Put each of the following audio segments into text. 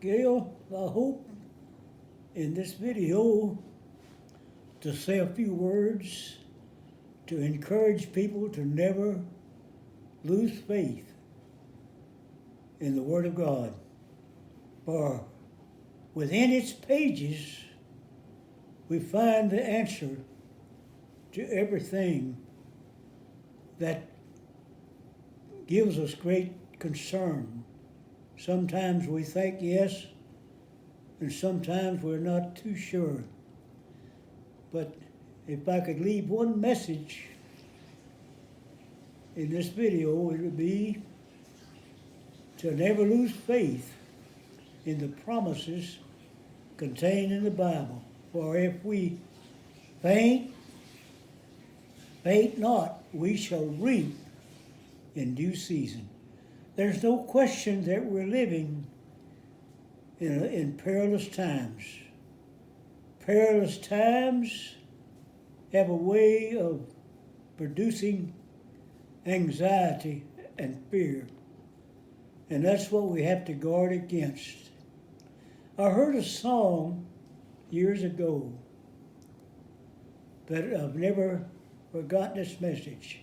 Gail, I hope in this video to say a few words to encourage people to never lose faith in the Word of God. For within its pages, we find the answer to everything that gives us great concern. Sometimes we think yes, and sometimes we're not too sure. But if I could leave one message in this video, it would be to never lose faith in the promises contained in the Bible. For if we faint not, we shall reap in due season. There's no question that we're living in perilous times. Perilous times have a way of producing anxiety and fear. And that's what we have to guard against. I heard a song years ago that I've never forgotten this message,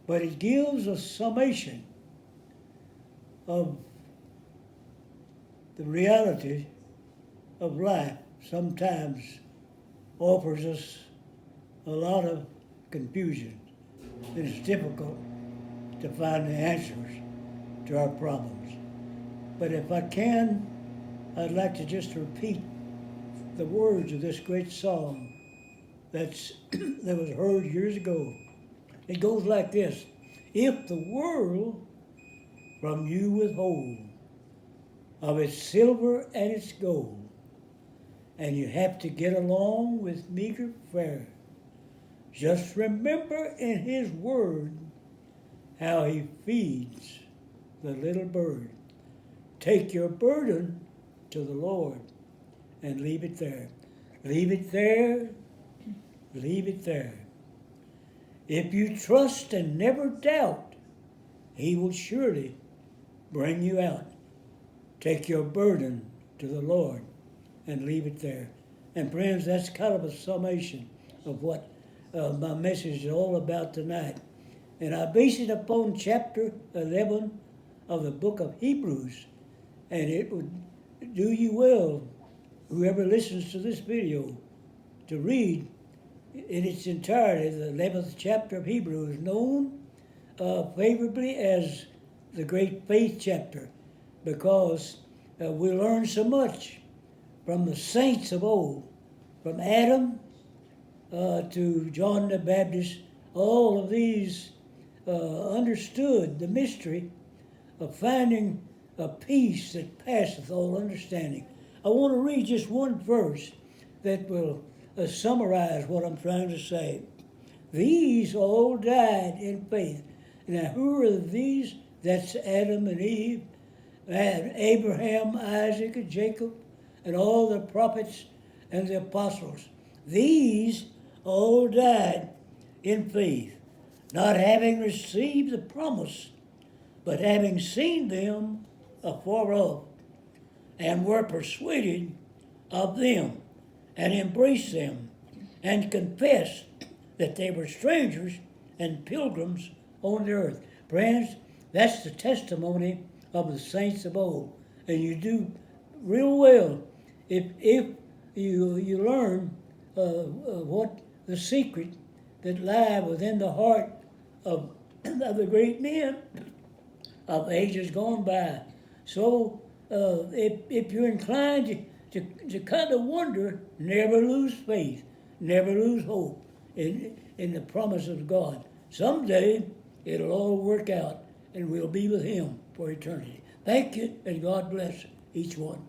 but it gives a summation of the reality of life. Sometimes offers us a lot of confusion, and it's difficult to find the answers to our problems. But if I can, I'd like to just repeat the words of this great song that was heard years ago. It goes like this: if the world from you withhold of its silver and its gold, and you have to get along with meager fare, just remember in His word how He feeds the little bird. Take your burden to the Lord and leave it there. Leave it there. Leave it there. If you trust and never doubt, He will surely bring you out. Take your burden to the Lord and leave it there. And friends, that's kind of a summation of what my message is all about tonight. And I base it upon chapter 11 of the book of Hebrews. And it would do you well, whoever listens to this video, to read in its entirety the 11th chapter of Hebrews, known favorably as the great faith chapter, because we learn so much from the saints of old, from Adam to John the Baptist. All of these understood the mystery of finding a peace that passeth all understanding. I want to read just one verse that will summarize what I'm trying to say. These all died in faith. Now, who are these? That's Adam and Eve, and Abraham, Isaac, and Jacob, and all the prophets and the apostles. These all died in faith, not having received the promise, but having seen them afar off, and were persuaded of them, and embraced them, and confessed that they were strangers and pilgrims on the earth. Friends, that's the testimony of the saints of old. And you do real well if you learn what the secret that lie within the heart of the great men of ages gone by. So if you're inclined to kind of wonder, never lose faith, never lose hope in the promise of God. Someday it'll all work out and we'll be with Him for eternity. Thank you, and God bless each one.